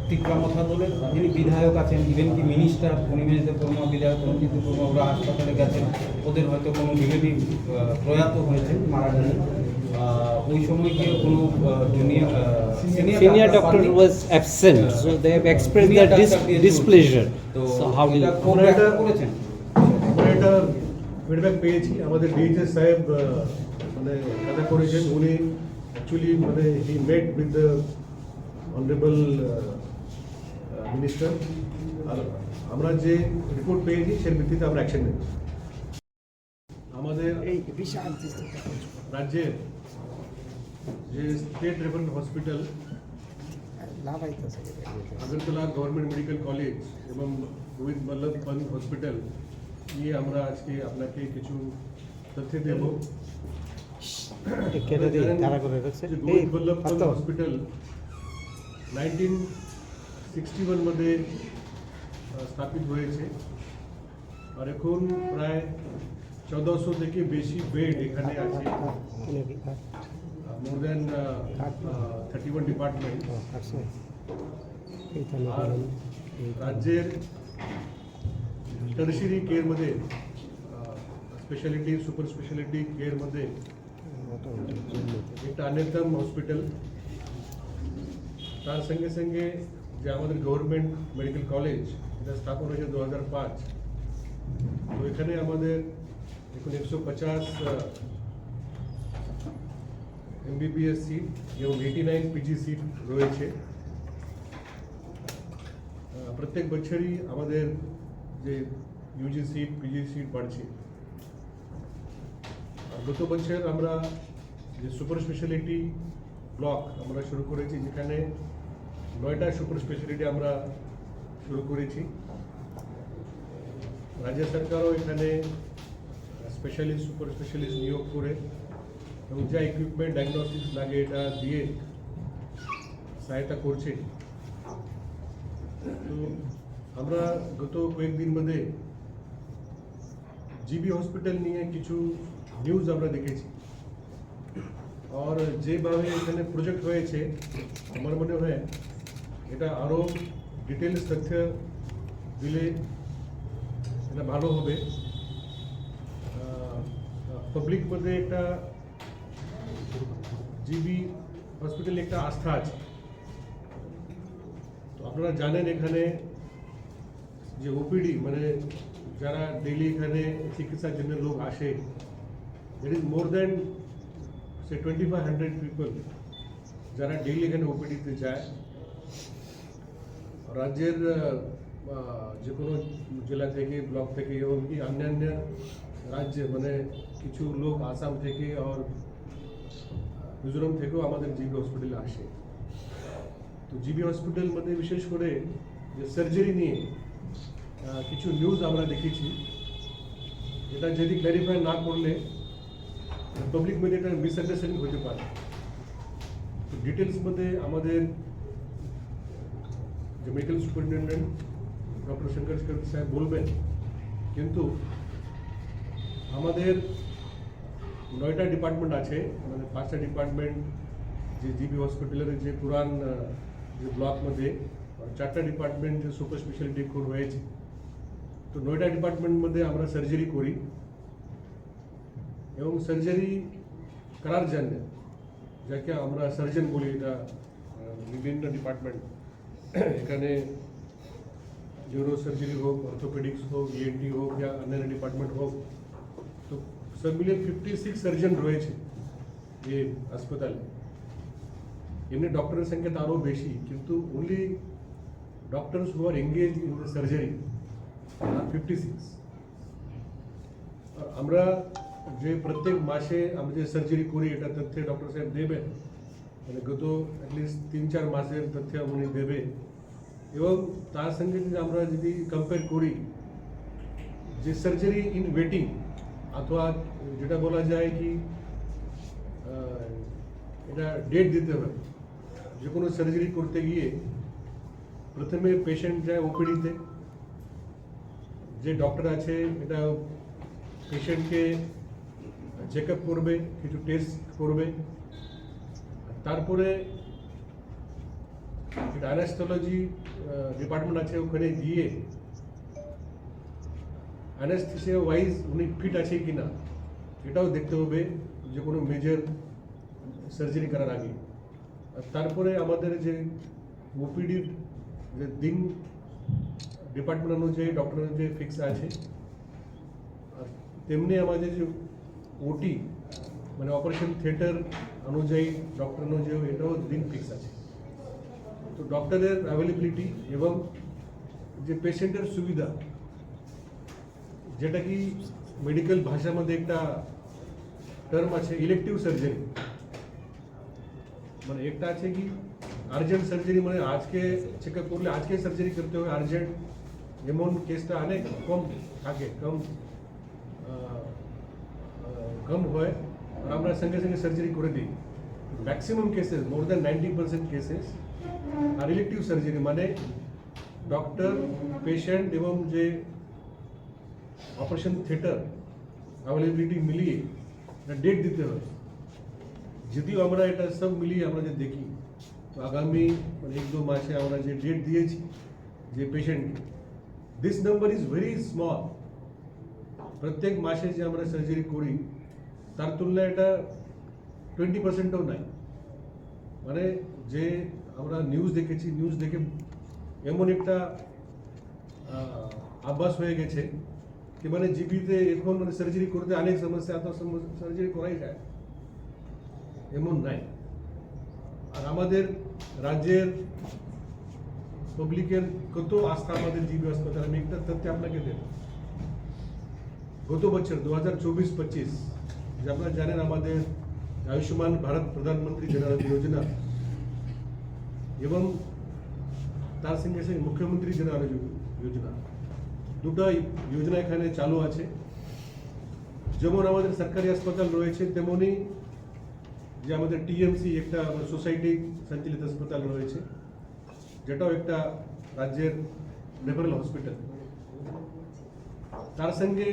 টিকরা মথাদলের যিনি বিধায়ক আছেন, ইভেন কি মিনিস্টার অনিমেষ বর্মা, বিধায়ক রঞ্জিত বর্মা, ওরা হাসপাতালে গেছেন, ওদের হয়তো কোনো রিলেটিভ প্রয়াত হয়েছেন, মারা গেলেন। ওই সময় কি কোনো senior doctor was absent, so they have expressed their displeasure. So how do you করেছেন? আমরা এটা ফিডব্যাক পেয়েছি, আমাদের ডিএইচএস সাহেব মানে কথা করেছেন, উনি অ্যাকচুয়ালি মানে he met with the honourable minister, আর আমরা যে রিপোর্ট পেয়েছি সেই ভিত্তিতে আমরা অ্যাকশন নেব। আমাদের এই রাজ্যের যে state referral hospital Agartala government medical college এবং গোবিন্দ বল্লভ পন্ত হসপিটাল নিয়ে আমরা আজকে আপনাকে কিছু তথ্য দেব। গোবিন্দ বল্লভ পন্ত হসপিটাল 1961 মধ্যে স্থাপিত হয়েছে, আর এখন প্রায় 1400 থেকে বেশি বেড এখানে আছে, মোর দেন 31 ডিপার্টমেন্ট। আর রাজ্যের টার্সিয়ারি কেয়ারमध्ये স্পেশালিটি সুপার স্পেশালিটি কেয়াरमध्ये একটা अन्यतम হসপিটাল। তার সঙ্গে সঙ্গে যে আমাদের গভর্নমেন্ট মেডিকেল কলেজ, এটা স্থাপন হয়েছে 2005। তো এখানে আমাদের এখন 150 MBBS সিট এবং 89 PG সিট রয়েছে। প্রত্যেক বছরই আমাদের যে ইউজি সিট পিজি সিট বাড়ছে। আর গত বছর আমরা যে সুপার স্পেশালিটি ব্লক আমরা শুরু করেছি, যেখানে 9টা সুপার স্পেশালিটি আমরা শুরু করেছি। রাজ্য সরকারও এখানে স্পেশালিস্ট সুপার স্পেশালিস্ট নিয়োগ করে এবং যা ইকুইপমেন্ট ডায়াগনস্টিক্স লাগে এটা দিয়ে সহায়তা করছে। তো আমরা গত কয়েকদিন মধ্যে জিবি হসপিটাল নিয়ে কিছু নিউজ আমরা দেখেছি, আর যেভাবে এখানে প্রজেক্ট হয়েছে আমার মনে হয় এটা আরও ডিটেলস তথ্য দিলে এটা ভালো হবে। পাবলিক মধ্যে একটা জিবি হসপিটালে একটা আস্থা আছে। তো আপনারা জানেন এখানে যে ওপিডি মানে যারা ডেইলি এখানে চিকিৎসার জন্য লোক আসে, it is more than say 2500 people যারা ডেইলি এখানে ওপিডিতে যায়। রাজ্যের যে কোনো জেলা থেকে, ব্লক থেকে এবং কি অন্যান্য রাজ্যে মানে কিছু লোক আসাম থেকে আর মিজোরাম থেকেও আমাদের জিবি হসপিটালে আসে। তো জিবি হসপিটাল মধ্যে বিশেষ করে যে সার্জারি নিয়ে কিছু নিউজ আমরা দেখেছি, এটা যদি ক্ল্যারিফাই না করলে পাবলিক মধ্যে এটা মিসআন্ডারস্ট্যান্ডিং হতে পারে। তো ডিটেলস মধ্যে আমাদের যে medical superintendent doctor Shankar Chakraborty সাহেব বলবেন, কিন্তু আমাদের 9টা ডিপার্টমেন্ট আছে, মানে 5টা ডিপার্টমেন্ট যে জিবি হসপিটালের যে পুরান যে ব্লক মধ্যে, আর 4টা ডিপার্টমেন্ট যে সুপার স্পেশালিটি কোর হয়েছে। তো 9টা ডিপার্টমেন্ট মধ্যে আমরা সার্জারি করি এবং সার্জারি করার জন্য যাকে আমরা সার্জন বলি, এটা বিভিন্ন ডিপার্টমেন্ট এখানে নিউরো সার্জারি হোক, অর্থোপেডিক্স হোক, ইএনটি হোক या अन्य ডিপার্টমেন্ট হোক, তো সব মিলে 56 সার্জন রয়েছে এই হাসপাতালে। এমনি ডক্টরের সংখ্যা তো আরও বেশি, কিন্তু only doctors who are engage in the surgery 56। আমরা যে প্রত্যেক মাসে আমরা যে সার্জারি করি এটা তথ্য ডক্টর সাহেব দেবেন, মানে গত অ্যাটলিস্ট 3-4 মাসের তথ্য উনি দেবে। এবং তার সঙ্গে যদি আমরা যদি কম্পেয়ার করি যে সার্জারি ইন ওয়েটিং অথবা যেটা বলা যায় কি এটা ডেট দিতে হবে, যে কোনো সার্জারি করতে গিয়ে প্রথমে পেশেন্ট যায় ওপিডিতে, যে ডক্টর আছে এটা পেশেন্টকে চেকআপ করবে, কিছু টেস্ট করবে, তারপরে একটা অ্যানাস্থোলজি ডিপার্টমেন্ট আছে, ওখানে গিয়ে অ্যানাস্থেসিয়া ওয়াইজ উনি ফিট আছে কি না এটাও দেখতে হবে যে কোনো মেজর সার্জারি করার আগে। আর তারপরে আমাদের যে ওপিডির যে দিন ডিপার্টমেন্ট অনুযায়ী ডক্টর অনুযায়ী ফিক্স আছে, আর তেমনি আমাদের যে ওটি মানে অপারেশন থিয়েটার অনুযায়ী ডক্টর অনুযায়ী এটাও দিন ফিক্স আছে। তো ডক্টরের অ্যাভেলেবিলিটি এবং যে পেশেন্টের সুবিধা, যেটা কি মেডিকেল ভাষার মধ্যে একটা টার্ম আছে ইলেকটিভ সার্জারি, মানে একটা আছে কি আর্জেন্ট সার্জারি, মানে আজকে চেকআপ করলে আজকে সার্জারি করতে হবে আর্জেন্ট, এমন কেসটা অনেক কম থাকে, কম হয় আর আমরা সঙ্গে সঙ্গে সার্জারি করে দিই। Maximum cases more than 90% cases আর ইলেকটিভ সার্জারি, মানে ডক্টর পেশেন্ট এবং যে অপারেশন থিয়েটার অ্যাভেলেবিলিটি মিলিয়ে ডেট দিতে হবে। যদিও আমরা এটা সব মিলিয়ে আমরা যে দেখি, তো আগামী 1-2 মাসে আমরা যে ডেট দিয়েছি যে পেশেন্টকে, this number is very small. প্রত্যেক মাসে যে আমরা সার্জারি করি তার তুলনায় এটা 20%ও নাই। মানে যে আমরা নিউজ দেখেছি, নিউজ দেখে এমন একটা আভাস হয়ে গেছে কি মানে জিবিতে এখন মানে সার্জারি করতে অনেক সমস্যা, এত সার্জারি করাই যায় এমন নাই। আর আমাদের রাজ্যের পাবলিকের কত আস্থা আমাদের জিবি হাসপাতাল, আমি একটা তথ্য আপনাকে দেব। গত বছর 2024-25 যে আপনারা জানেন আমাদের আয়ুষ্মান ভারত প্রধানমন্ত্রী জন আরোগ্য যোজনা এবং তার সঙ্গে সঙ্গে মুখ্যমন্ত্রী জন আরোগ্য যোজনা, দুটো যোজনা এখানে চালু আছে। যেমন আমাদের সরকারি হাসপাতাল রয়েছে, তেমনি যে আমাদের টিএমসি একটা সোসাইটি সঞ্চালিত হাসপাতাল রয়েছে, যেটাও একটা রাজ্যের রেফারেল হসপিটাল। তার সঙ্গে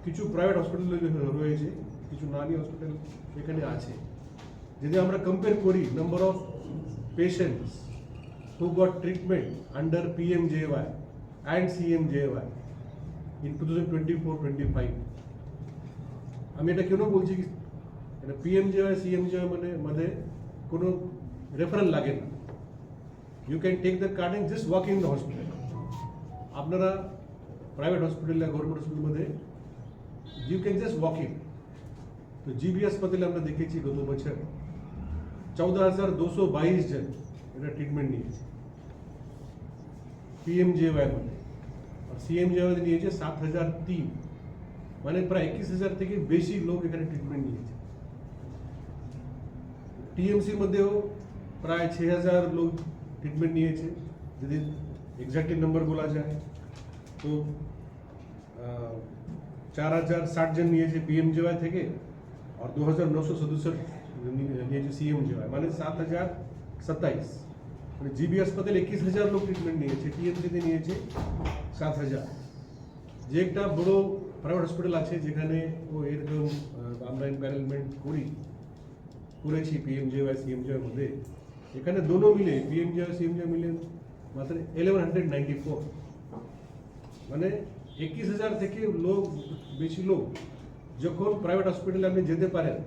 কিছু প্রাইভেট হসপিটাল রয়েছে, কিছু নামি হসপিটাল এখানে আছে। যদি আমরা কম্পেয়ার করি number of patients who got treatment under PMJY and CMJY in 2024-25, আমি এটা কেন বলছি কি এটা PMJY CMJY মানে মধ্যে কোনো রেফারেল লাগে না। You can take the card and just walk in the hospital. আপনারা প্রাইভেট হসপিটাল या গভর্নমেন্ট হসপিটাল মধ্যে you can just walk in. তো জিবি হাসপাতালে আমরা দেখেছি গত বছর 14,222 জন এটা ট্রিটমেন্ট নিয়েছে PMJY মধ্যে, আর CMJY নিয়েছে 7,003, মানে প্রায় 21,000 থেকে বেশি লোক এখানে ট্রিটমেন্ট নিয়েছে। টিএমসির মধ্যেও প্রায় 6,000 লোক ট্রিটমেন্ট নিয়েছে, যদি এক্স্যাক্টলি নাম্বার বলা যায় তো 4,060 জন নিয়েছে PMJY থেকে, আর 2,967 নিয়েছে CMJY, মানে 7,027। মানে জিবি হাসপাতাল 21,000 লোক ট্রিটমেন্ট নিয়েছে, টিএমসিতে নিয়েছে 7,000। যে একটা বড় প্রাইভেট হসপিটাল আছে যেখানে ও এরকম আমরা এনভায়রনমেন্ট করেছি PMJY CMJY মধ্যে, এখানে দোনো মিলে PMJY CMJY মিলে মাত্র 1,194, মানে 21,000 থেকে লোক বেশি লোক যখন প্রাইভেট হসপিটালে আপনি যেতে পারেন,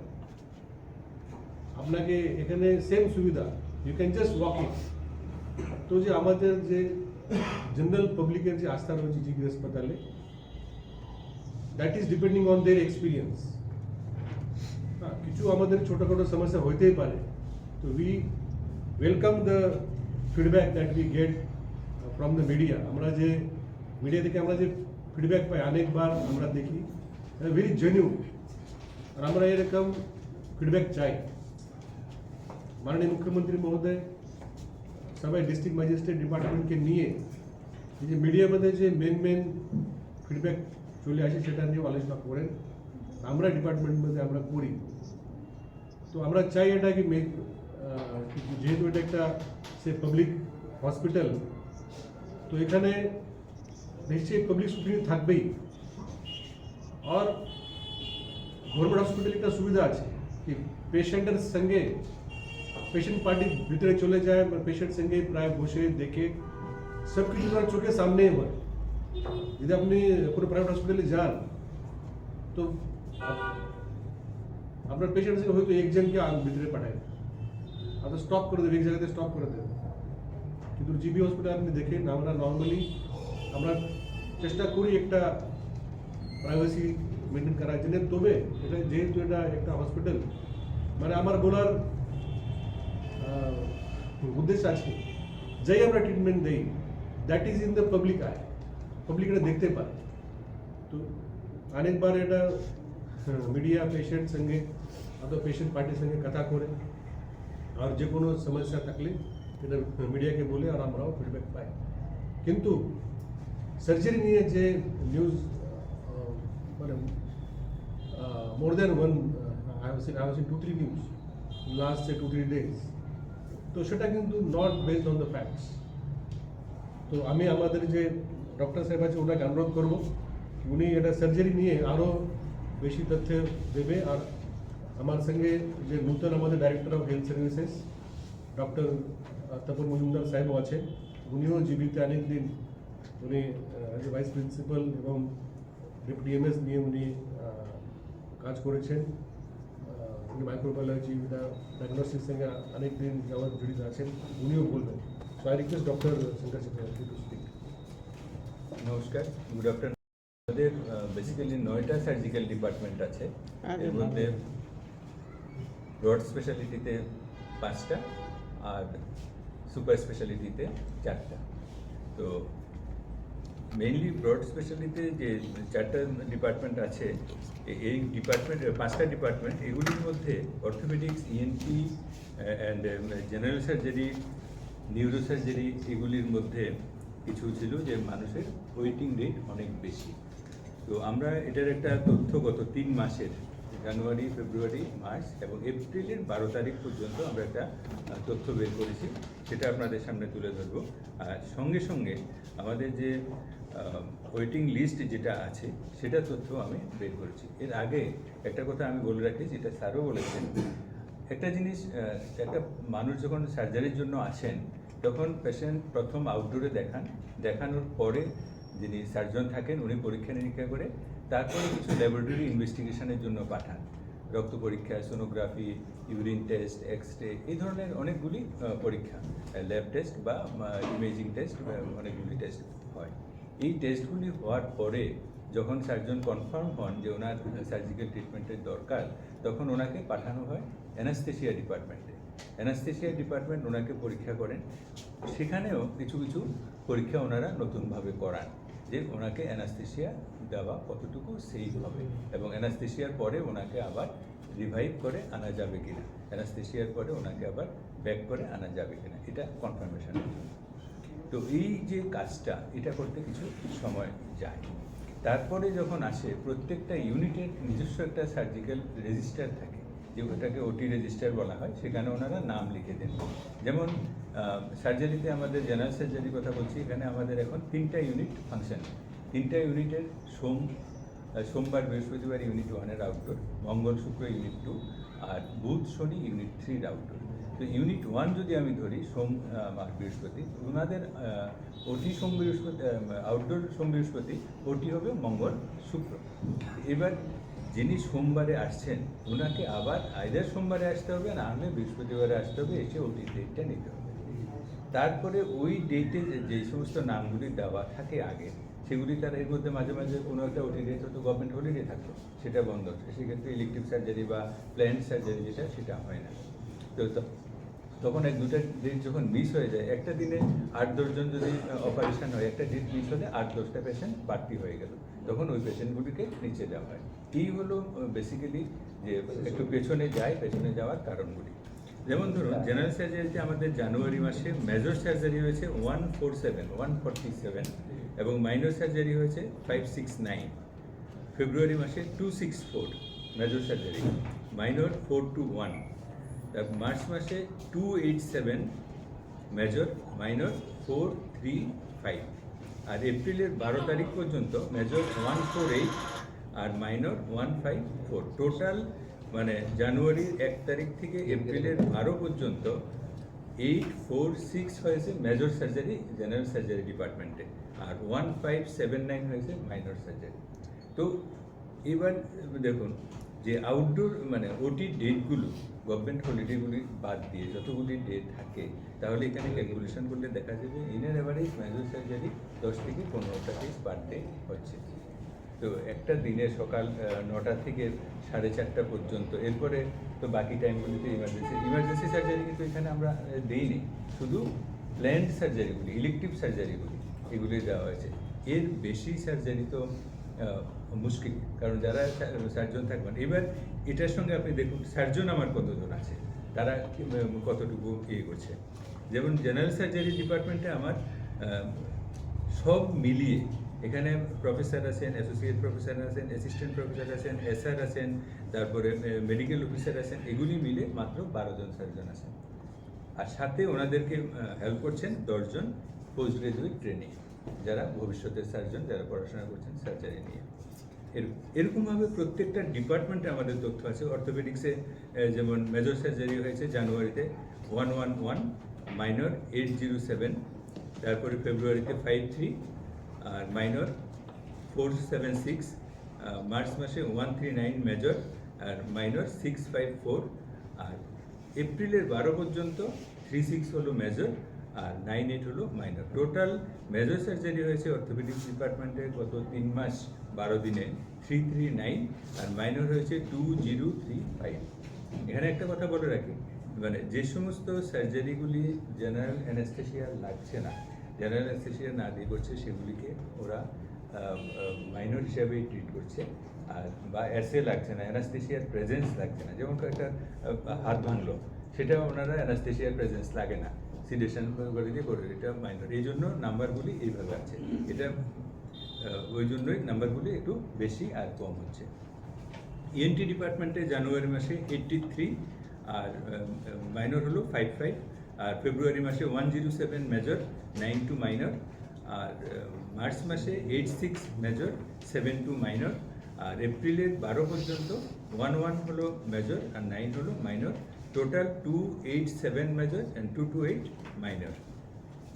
আপনাকে এখানে সেম সুবিধা, you can just walk in. তো যে আমাদের যে জেনারেল পাবলিকের যে আস্থা রয়েছে জিবি হাসপাতালে, that is depending on their experience. হ্যাঁ, কিছু আমাদের ছোটোখাটো সমস্যা হইতেই পারে, তো we welcome the feedback that we get from the media. আমরা যে মিডিয়া থেকে আমরা যে ফিডব্যাক পাই অনেকবার আমরা দেখি ভেরি জেনুইন, আর আমরা এরকম ফিডব্যাক চাই। মাননীয় মুখ্যমন্ত্রী মহোদয় সবাই ডিস্ট্রিক্ট ম্যাজিস্ট্রেট ডিপার্টমেন্টকে নিয়ে এই যে মিডিয়ার মধ্যে যে মেন ফিডব্যাক চলে আসে সেটা নিয়ে আলোচনা করেন, আমরা ডিপার্টমেন্ট মধ্যে আমরা করি। তো আমরা চাই এটা কি যেহেতু এটা একটা সে পাবলিক হসপিটাল, তো এখানে নিশ্চয়ই পাবলিক স্ক্রুটিনি থাকবেই। আর গভর্নমেন্ট হসপিটালে একটা সুবিধা আছে কি পেশেন্টের সঙ্গে পেশেন্ট পার্টি ভিতরে চলে যায়, পেশেন্ট সঙ্গে প্রায় বসে দেখে সব কিছু তার চোখের সামনেই হয়। যদি আপনি কোনো প্রাইভেট হসপিটালে যান তো আপনার পেশেন্ট সঙ্গে হয়তো একজনকে ভিতরে পাঠায়, আপনার স্টপ করে দেবে, এক জায়গাতে স্টপ করে দেবে। কিন্তু জিবি হসপিটাল আপনি দেখেন, আমরা নর্মালি আমরা চেষ্টা করি একটা প্রাইভেসি মেনটেন করার জন্য। তবে এটা যেহেতু এটা একটা হসপিটাল, মানে আমার বলার উদ্দেশ্য আছে, যাই আমরা ট্রিটমেন্ট দেই that is in the public I, public এটা দেখতে পারে। তো অনেকবার এটা মিডিয়া পেশেন্ট সঙ্গে অথবা পেশেন্ট পার্টির সঙ্গে কথা করে আর যে কোনো সমস্যা থাকলে এটা মিডিয়াকে বলে আর আমরাও ফিডব্যাক পাই। কিন্তু সার্জারি নিয়ে যে নিউজ মানে more than one I was in 2-3 news last 2-3 days, তো সেটা কিন্তু not based on the facts. তো আমি আমাদের যে ডক্টর সাহেব আছে ওনাকে অনুরোধ করবো উনি এটা সার্জারি নিয়ে আরও বেশি তথ্য দেবে। আর আমার সঙ্গে যে নূতন আমাদের director of health services doctor Tapan Majumdar সাহেবও আছেন, উনিও জীবিতে অনেক দিন উনি অ্যাজ এ ভাইস প্রিন্সিপাল এবং ডেপুটি এমএস নিয়ে উনি কাজ করেছেন। উনি মাইক্রোবায়োলজি ডায়াগনোস্টিক্স সঙ্গে অনেক দিন যাওয়ার জড়িত আছেন, উনিও বলবেন। So I request doctor Shankar Chakraborty to speak. নমস্কার, গুড আফটারনুন। আমাদের বেসিক্যালি 9টা সার্জিক্যাল ডিপার্টমেন্ট আছে, এর মধ্যে ব্রড স্পেশালিটিতে 5টা আর সুপার স্পেশালিটিতে 4টা। তো মেইনলি ব্রড স্পেশালিটিতে যে 4টা ডিপার্টমেন্ট আছে, এই ডিপার্টমেন্ট 5টা ডিপার্টমেন্ট, এগুলির মধ্যে orthopaedics, ENT and general surgery, neuro surgery, এগুলির মধ্যে কিছু ছিল যে মানুষের ওয়েটিং রেট অনেক বেশি। তো আমরা এটার একটা তথ্য গত 3 মাসের জানুয়ারি, ফেব্রুয়ারি, মার্চ এবং এপ্রিলের 12 তারিখ পর্যন্ত আমরা একটা তথ্য বের করেছি, সেটা আপনাদের সামনে তুলে ধরবো। আর সঙ্গে সঙ্গে আমাদের যে ওয়েটিং লিস্ট যেটা আছে সেটা তথ্য আমি বের করেছি। এর আগে একটা কথা আমি বলে রাখি, যেটা স্যারও বলেছেন, একটা জিনিস, একটা মানুষ যখন সার্জারির জন্য আসেন তখন পেশেন্ট প্রথম আউটডোরে দেখানোর পরে যিনি সার্জন থাকেন উনি পরীক্ষা নিরীক্ষা করে তারপরে কিছু ল্যাবরেটরি ইনভেস্টিগেশনের জন্য পাঠান। রক্ত পরীক্ষা, সোনোগ্রাফি, ইউরিন টেস্ট, এক্স-রে, এই ধরনের অনেকগুলি পরীক্ষা, ল্যাব টেস্ট বা ইমেজিং টেস্ট, অনেকগুলি টেস্ট হয়। এই টেস্টগুলি হওয়ার পরে যখন সার্জন কনফার্ম হন যে ওনার সার্জিক্যাল ট্রিটমেন্টের দরকার, তখন ওনাকে পাঠানো হয় অ্যানাস্থেসিয়া ডিপার্টমেন্টে। অ্যানাস্থেসিয়া ডিপার্টমেন্ট ওনাকে পরীক্ষা করেন, সেখানেও কিছু কিছু পরীক্ষা ওনারা নতুনভাবে করান যে ওনাকে অ্যানাস্থেসিয়া দেওয়া কতটুকু সেফ হবে এবং অ্যানাস্থেসিয়ার পরে ওনাকে আবার রিভাইভ করে আনা যাবে কিনা, অ্যানাস্থেসিয়ার পরে ওনাকে আবার ব্যাক করে আনা যাবে কিনা, এটা কনফার্মেশনের জন্য। তো এই যে কাজটা, এটা করতে কিছু সময় যায়। তারপরে যখন আসে, প্রত্যেকটা ইউনিটের নিজস্ব একটা সার্জিক্যাল রেজিস্টার থাকে, যে ওটাকে ওটি রেজিস্টার বলা হয়, সেখানে ওনারা নাম লিখে দেন। যেমন সার্জারিতে আমাদের জেনারেল সার্জারির কথা বলছি, এখানে আমাদের এখন 3টা ইউনিট ফাংশন। 3টা ইউনিটের সোমবার বৃহস্পতিবার ইউনিট 1-এর আউটডোর, মঙ্গল শুক্র ইউনিট 2, আর বুধ শনি ইউনিট 3-র আউটডোর। তো ইউনিট 1 যদি আমি ধরি, সোম আর বৃহস্পতি, ওনাদের ওটি সোম বৃহস্পতি, আউটডোর সোম বৃহস্পতি, ওটি হবে মঙ্গল শুক্র। এবার যিনি সোমবারে আসছেন ওনাকে আবার আইদার সোমবারে আসতে হবে, না হলে বৃহস্পতিবারে আসতে হবে, এসে ওটি ডেটটা নিতে হবে। তারপরে ওই ডেটে যে সমস্ত নামগুলি দেওয়া থাকে আগে, সেগুলি তার এর মধ্যে মাঝে মাঝে কোনো একটা ওটি ডেট হয়তো গভর্নমেন্ট হলিডে থাকলো, সেটা বন্ধ হচ্ছে, সেক্ষেত্রে ইলেকটিভ সার্জারি বা প্ল্যান্ড সার্জারি যেটা, সেটা হয় না। তো তখন 1-2টা ডেট যখন মিস হয়ে যায়, একটা দিনে 8-10 জন যদি অপারেশন হয়, একটা ডেট মিস হলে 8-10টা পেশেন্ট বাড়তি হয়ে গেল, তখন ওই পেশেন্টগুলিকে নিচে দেওয়া হয়। এই হলো বেসিক্যালি যে একটু পেছনে যাওয়ার কারণগুলি। যেমন ধরুন, জেনারেল সার্জারিতে আমাদের জানুয়ারি মাসে মেজর সার্জারি হয়েছে 147 এবং মাইনর সার্জারি হয়েছে 569। ফেব্রুয়ারি মাসে 264 মেজর সার্জারি, মাইনর 421। মার্চ মাসে 287 মেজর, মাইনর 435। আর এপ্রিলের 12 তারিখ পর্যন্ত মেজর 148 আর মাইনর 154। টোটাল মানে জানুয়ারির 1 তারিখ থেকে এপ্রিলের 12 পর্যন্ত 846 হয়েছে মেজর সার্জারি জেনারেল সার্জারি ডিপার্টমেন্টে, আর 1579 হয়েছে মাইনর সার্জারি। তো এবার দেখুন যে আউটডোর মানে ওটি ডেটগুলো গভর্নমেন্ট হলিডেগুলি বাদ দিয়ে যতগুলি ডেট থাকে, তাহলে এখানে ক্যালকুলেশন করলে দেখা যাবে ইনের এভারেজ মেজর সার্জারি 10 থেকে 15টা কেস পার ডে হচ্ছে। তো একটা দিনে সকাল 9টা থেকে 4:30 পর্যন্ত, এরপরে তো বাকি টাইমগুলিতে ইমার্জেন্সি সার্জারি কিন্তু এখানে আমরা দিইনি, শুধু প্ল্যান্ড সার্জারিগুলি, ইলেকটিভ সার্জারিগুলি এগুলি দেওয়া হয়েছে। এর বেশি সার্জারি তো মুশকিল, কারণ যারা সার্জন থাকবেন, এবার এটার সঙ্গে আপনি দেখুন সার্জন আমার কতজন আছে, তারা কতটুকু ইয়ে করছে। যেমন জেনারেল সার্জারি ডিপার্টমেন্টে আমার সব মিলিয়ে এখানে প্রফেসর আছেন, অ্যাসোসিয়েট প্রফেসর আছেন, অ্যাসিস্ট্যান্ট প্রফেসর আছেন, এসআর আছেন, তারপরে মেডিকেল অফিসার আছেন, এগুলি মিলে মাত্র 12 জন সার্জন আছেন। আর সাথে ওনাদেরকে হেল্প করছেন 10 জন পোস্ট গ্রাজুয়েট ট্রেনিং, যারা ভবিষ্যতের সার্জন, যারা পড়াশোনা করছেন সার্জারি নিয়ে। এরকমভাবে প্রত্যেকটা ডিপার্টমেন্টে আমাদের তথ্য আছে। অর্থোপেডিক্সে যেমন মেজর সার্জারি হয়েছে জানুয়ারিতে 111, মাইনর 807, তারপরে ফেব্রুয়ারিতে 53, আর মাইনর 476, মার্চ মাসে 139 মেজর, আর মাইনর 654, আর এপ্রিলের 12 পর্যন্ত 36 হলো মেজর আর 98 হলো মাইনর। টোটাল মেজর সার্জারি হয়েছে অর্থোপেডিক্স ডিপার্টমেন্টে গত 3 মাস 12 দিনে 339, আর মাইনর হয়েছে 2035। এখানে একটা কথা বলে রাখি, মানে যে সমস্ত সার্জারিগুলি জেনারেল অ্যানেস্থেসিয়া লাগছে না, জেনারেল অ্যানেস্থেসিয়া না দিয়ে করছে, সেগুলিকে ওরা মাইনর হিসাবেই ট্রিট করছে। আর বা এসে লাগছে না, অ্যানাস্থেসিয়ার প্রেজেন্স লাগছে না, যেমন একটা হাত ভাঙলো, সেটা ওনারা অ্যানাস্থেসিয়ার প্রেজেন্স লাগে না, সিডেশন করে দিয়ে করে, এটা মাইনর। এই জন্য নাম্বারগুলি এইভাবে আছে, এটা ওই জন্যই নাম্বারগুলি একটু বেশি আর কম হচ্ছে। ইএনটি ডিপার্টমেন্টে জানুয়ারি মাসে 83, আর মাইনর হলো 55, আর ফেব্রুয়ারি মাসে 107 মেজর, 92 মাইনর, আর মার্চ মাসে 86 মেজর, 72 মাইনর, আর এপ্রিলের 12 পর্যন্ত 11 হলো মেজর আর 9 হলো minor. Total 287 major and 228 minor.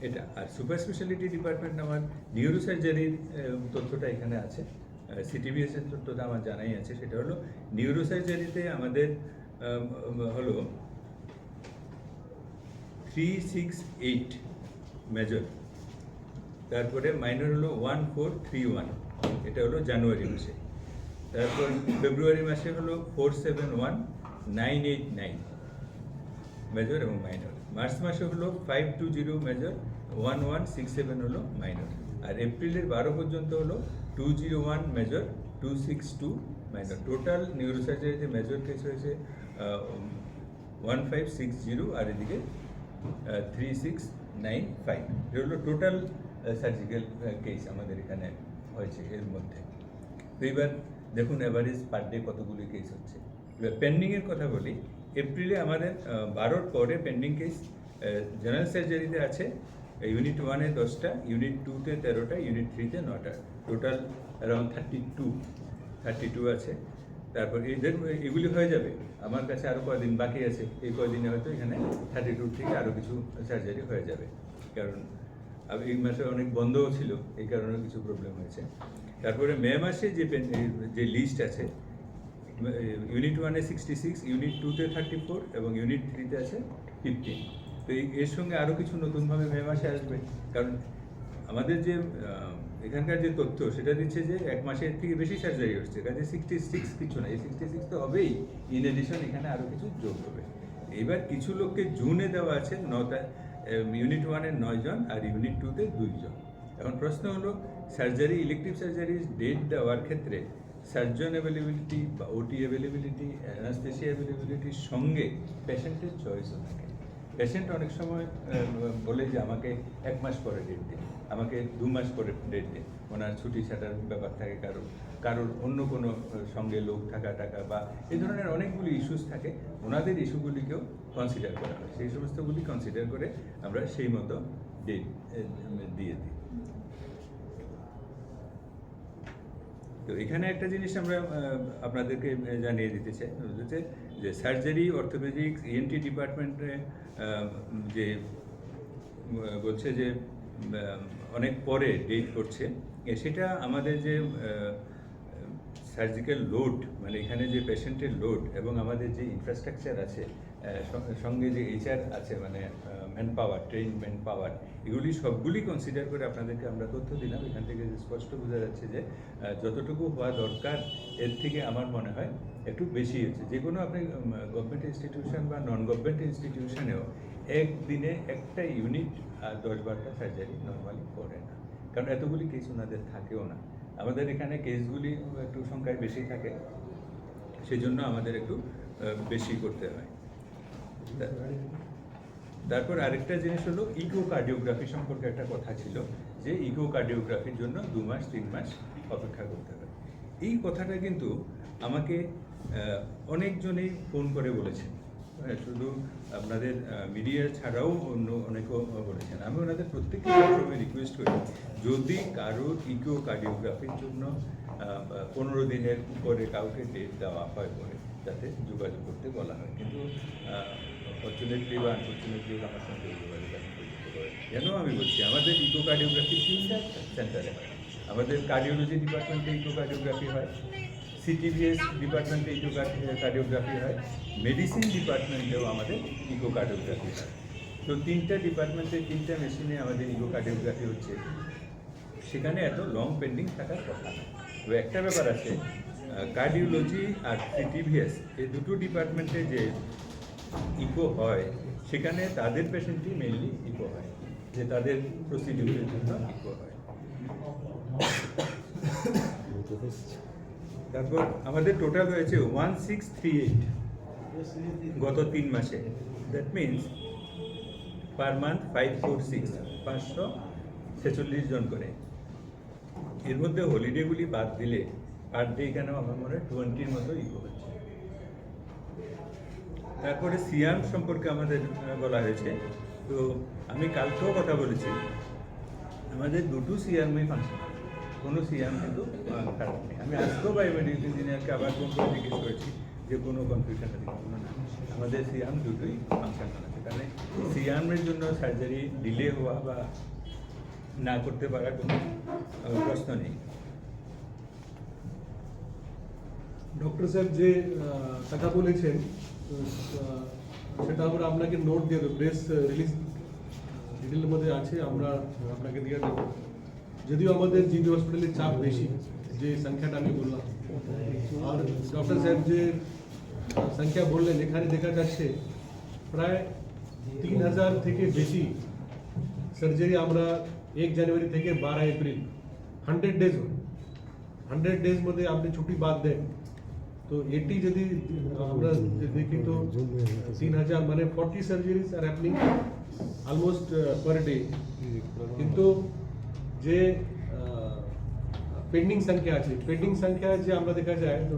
এটা আর সুপার স্পেশালিটি ডিপার্টমেন্ট আমার নিউরো সার্জারির তথ্যটা এখানে আছে, সিটিবিএস এর তথ্যটা আমার জানাই আছে। সেটা হলো নিউরো সার্জারিতে আমাদের হলো 368 মেজর, তারপরে মাইনর হলো 1431, এটা হলো জানুয়ারি মাসে। তারপর ফেব্রুয়ারি মাসে হলো 471989 মেজর এবং মাইনর। মার্চ মাসে হলো 520 মেজর, 1167 হলো মাইনর। আর এপ্রিলের 12 পর্যন্ত হলো 201 মেজর, 262 মাইনর। টোটাল নিউরোসার্জারিতে মেজর কেস হয়েছে 1560, আর এদিকে 3695। এটা হলো টোটাল সার্জিক্যাল কেস আমাদের এখানে হয়েছে এর মধ্যে। তো এবার দেখুন অ্যাভারেজ পার ডে কতগুলি কেস হচ্ছে। এবার পেন্ডিংয়ের কথা বলি, এপ্রিলে আমাদের 12-র পরে পেন্ডিং কেস জেনারেল সার্জারিতে আছে ইউনিট 1-এ 10টা, ইউনিট 2-তে 13টা, ইউনিট 3-তে 9টা, টোটাল অ্যারাউন্ড 32 আছে। তারপর এগুলি হয়ে যাবে, আমার কাছে আরও কয়দিন বাকি আছে, এই কয়দিনে হয়তো এখানে 32 থেকে আরও কিছু সার্জারি হয়ে যাবে, কারণ এই মাসে অনেক বন্ধও ছিল, এই কারণে কিছু প্রবলেম হয়েছে। তারপরে মে মাসে যে লিস্ট আছে, ইউনিট 1-এ 66, ইউনিট 2-তে 34 এবং ইউনিট 3-তে আছে 15। তো এর সঙ্গে আরও কিছু নতুনভাবে মে মাসে আসবে, কারণ আমাদের যে এখানকার যে তথ্য সেটা দিচ্ছে যে 1 মাসের থেকে বেশি সার্জারি হচ্ছে, কাজে 66 কিছু না, এই 66 তো হবেই, ইন এডিশন এখানে আরও কিছু যোগ হবে। এবার কিছু লোককে জুনে দেওয়া আছে 9টা, ইউনিট 1-এর 9 জন আর ইউনিট 2-তে 2 জন। এখন প্রশ্ন হলো সার্জারি, ইলেকটিভ সার্জারি ডেট দেওয়ার ক্ষেত্রে সার্জন অ্যাভেলেবিলিটি বা ওটি অ্যাভেলেবিলিটি, অ্যানাস্থেসিয়া অ্যাভেলেবিলিটির সঙ্গে পেশেন্টের চয়েসও থাকে। পেশেন্ট অনেক সময় বলে যে আমাকে 1 মাস পরে ডেট দিন, আমাকে 2 মাস পরে ডেট দিন, ওনার ছুটি ছাটার ব্যাপার থাকে, কারোর অন্য কোনো সঙ্গে লোক থাকা টাকা বা এই ধরনের অনেকগুলি ইস্যুস থাকে, ওনাদের ইস্যুগুলিকেও কনসিডার করা হয়। সেই সমস্তগুলি কনসিডার করে আমরা সেই মতো ডেট দিয়ে দিই। তো এখানে একটা জিনিস আমরা আপনাদেরকে জানিয়ে দিতে চাই যে সার্জারি, অর্থোপেডিক্স, ইএনটি ডিপার্টমেন্টে যে বলছে যে অনেক পরে ডেট করছে, সেটা আমাদের যে সার্জিক্যাল লোড, মানে এখানে যে পেশেন্টের লোড এবং আমাদের যে ইনফ্রাস্ট্রাকচার আছে, সঙ্গে যে এইচআর আছে, মানে man power, train man power, এগুলি সবগুলি কনসিডার করে আপনাদেরকে আমরা তথ্য দিলাম। এখান থেকে স্পষ্ট বোঝা যাচ্ছে যে যতটুকু হওয়া দরকার এর থেকে আমার মনে হয় একটু বেশি হচ্ছে। যে কোনো আপনি গভর্নমেন্ট ইনস্টিটিউশন বা নন গভর্নমেন্ট ইনস্টিটিউশনেও একদিনে একটা ইউনিট আর 10-12টা সার্জারি নর্মালি করে না, কারণ এতগুলি কেস ওনাদের থাকেও না। আমাদের এখানে কেসগুলি একটু সংখ্যায় বেশি থাকে, সেই জন্য আমাদের একটু বেশি করতে হয়। তারপর আরেকটা জিনিস হলো ইকোকার্ডিওগ্রাফি সম্পর্কে একটা কথা ছিল, যে ইকোকার্ডিওগ্রাফির জন্য 2 মাস 3 মাস অপেক্ষা করতে হয়। এই কথাটা কিন্তু আমাকে অনেকজনেই ফোন করে বলেছেন, শুধু আপনাদের মিডিয়া ছাড়াও অন্য অনেকেও বলেছেন। আমি ওনাদের প্রত্যেককে সবসময় রিকোয়েস্ট করি, যদি কারোর ইকোকার্ডিওগ্রাফির জন্য 15 দিনের উপরে কাউকে ডেট দেওয়া হয় পরে, যাতে যোগাযোগ করতে বলা হয়। কিন্তু ফর্চুনেটলি বা আনফর্চুনেটলি আমার সঙ্গে যোগাযোগ করতে পারে। কেন আমি বলছি, আমাদের ইকোকার্ডিওগ্রাফি 3টা সেন্টারে হয়। আমাদের কার্ডিওলজি ডিপার্টমেন্টে ইকোকার্ডিওগ্রাফি হয়, সিটিভিএস ডিপার্টমেন্টে ইকোকার্ডিওগ্রাফি হয়, মেডিসিন ডিপার্টমেন্টেও আমাদের ইকোকার্ডিওগ্রাফি হয়। তো 3টা ডিপার্টমেন্টে 3টা মেশিনে আমাদের ইকোকার্ডিওগ্রাফি হচ্ছে, সেখানে এত লং পেন্ডিং থাকার কথা না। তো একটা ব্যাপার আছে, কার্ডিওলজি আর সিটিভিএস এই দুটো ডিপার্টমেন্টে যে ইকো হয়, সেখানে তাদের পেশেন্টই মেইনলি ইকো হয়, যে তাদের প্রসিডিউরের জন্য ইকো হয়। তারপর আমাদের টোটাল হয়েছে 1638 গত 3 মাসে। দ্যাট মিনস পার মান্থ 546, 546 জন করে। এর মধ্যে হলিডেগুলি বাদ দিলে পার ডে কেন আমার মনে হয় 20-র মতো ইকো হচ্ছে। তারপরে সিয়াম সম্পর্কে আমাদের বলা হয়েছে। তো আমি কালকেও কথা বলেছি, আমাদের দুটো সিয়ামই ফাংশন, কোনো সিয়াম কিন্তু খারাপ নেই। আমি আজকেও বায়োমেডিক্যাল ইঞ্জিনিয়ারকে আবার ফোন করে জিজ্ঞেস করেছি যে কোনো কনফিউশন আছে কোনো না, আমাদের সিয়াম দুটোই ফাংশন আছে। কারণ সিয়ামের জন্য সার্জারি ডিলে হওয়া বা না করতে পারার কোনো প্রশ্ন নেই। ডক্টর সাহেব যে কথা বলেছেন, সেটা আমরা আপনাকে নোট দিয়ে দেবো, প্রেস রিলিজ ডিটেলের মধ্যে আছে, আমরা আপনাকে দিয়ে দেবো। যদিও আমাদের জিবি হসপিটালে চাপ বেশি, যে সংখ্যাটা আমি বললাম, আর ডক্টর সাহেব যে সংখ্যা বললেন, এখানে দেখা যাচ্ছে প্রায় 3000 থেকে বেশি সার্জারি আমরা 1 জানুয়ারি থেকে 12 এপ্রিল 100 ডেজ 100 ডেজ মধ্যে আপনি ছুটি বাদ দেন, তো এটি যদি আমরা দেখি তো 3000 মানে 40 সার্জারিজ আর হ্যাপনিং অলমোস্ট পার ডে। কিন্তু যে পেন্ডিং সংখ্যা আছে, পেন্ডিং সংখ্যা যে আমরা দেখা যায় তো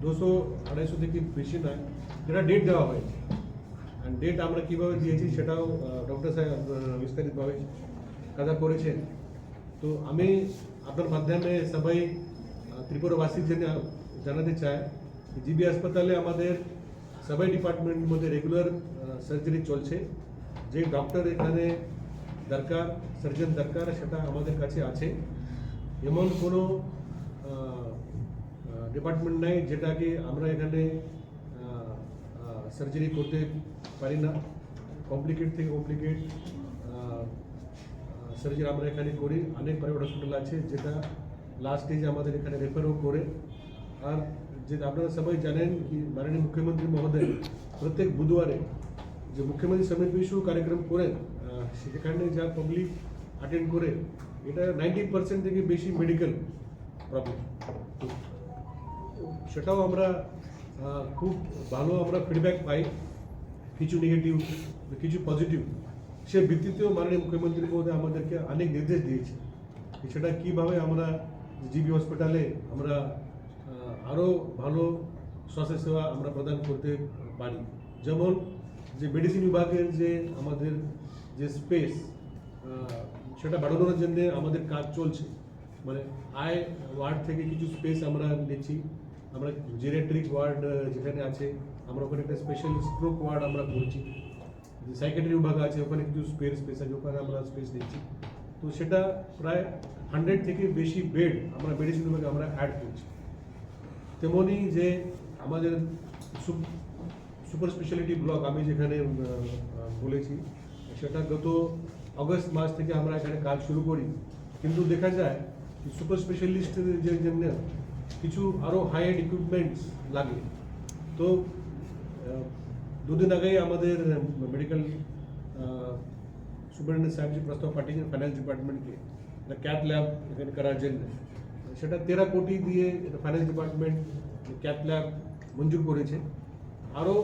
200-250 থেকে বেশি নয়, যেটা ডেট দেওয়া হয়। আর ডেট আমরা কীভাবে দিয়েছি সেটাও ডক্টর সাহেব বিস্তারিতভাবে কথা করেছেন। তো আমি আপনার মাধ্যমে সবাই ত্রিপুরাবাসীর জন্য জানাতে চাই, জিবি হাসপাতালে আমাদের সবাই ডিপার্টমেন্টের মধ্যে রেগুলার সার্জারি চলছে। যে ডক্টর এখানে দরকার, সার্জন দরকার, সেটা আমাদের কাছে আছে। এমন কোনো ডিপার্টমেন্ট নাই যেটাকে আমরা এখানে সার্জারি করতে পারি না। কমপ্লিকেট থেকে কমপ্লিকেট সার্জারি আমরা এখানে করি। অনেক প্রাইভেট হসপিটাল আছে যেটা লাস্ট স্টেজে আমাদের এখানে রেফারও করে। আর যে আপনারা সবাই জানেন কি মাননীয় মুখ্যমন্ত্রী মহোদয় প্রত্যেক বুধবারে যে মুখ্যমন্ত্রী সমিতি ইস্যু কার্যক্রম করেন, সেখানে যা পাবলিক অ্যাটেন্ড করে, এটা 90% থেকে বেশি মেডিকেল প্রবলেম। সেটাও আমরা খুব ভালো আমরা ফিডব্যাক পাই, কিছু নেগেটিভ কিছু পজিটিভ। সে ভিত্তিতেও মাননীয় মুখ্যমন্ত্রী মহোদয় আমাদেরকে অনেক নির্দেশ দিয়েছে, সেটা কীভাবে আমরা জিবি হসপিটালে আমরা আরও ভালো স্বাস্থ্যসেবা আমরা প্রদান করতে পারি। যেমন যে মেডিসিন বিভাগের যে আমাদের যে স্পেস, সেটা বাড়ানোর জন্য আমাদের কাজ চলছে। মানে আই ওয়ার্ড থেকে কিছু স্পেস আমরা নিচ্ছি, আমরা জেরিয়াট্রিক ওয়ার্ড যেখানে আছে আমরা ওখানে একটা স্পেশাল স্ট্রোক ওয়ার্ড আমরা করছি, যে সাইকেট্রি বিভাগ আছে ওখানে কিছু স্পেস আছে ওখানে আমরা স্পেস দিচ্ছি। তো সেটা প্রায় 100 থেকে বেশি বেড আমরা মেডিসিন বিভাগে আমরা অ্যাড করছি। তেমনি যে আমাদের সুপার স্পেশালিটি ব্লক আমি যেখানে বলেছি সেটা গত অগস্ট মাস থেকে আমরা এখানে কাজ শুরু করি, কিন্তু দেখা যায় সুপার স্পেশালিস্টের জন্য কিছু আরও হাই এন্ড ইকুইপমেন্টস লাগে। তো দুদিন আগেই আমাদের মেডিকেল সুপারিনটেন্ডেন্ট সাহেব যে প্রস্তাব পাঠিয়েছেন ফাইন্যান্স ডিপার্টমেন্টকে ক্যাথ ল্যাব এখানে করার জন্য, সেটা 13 কোটি দিয়ে ফাইন্যান্স ডিপার্টমেন্ট ক্যাথ ল্যাব মঞ্জুর করেছে। আরও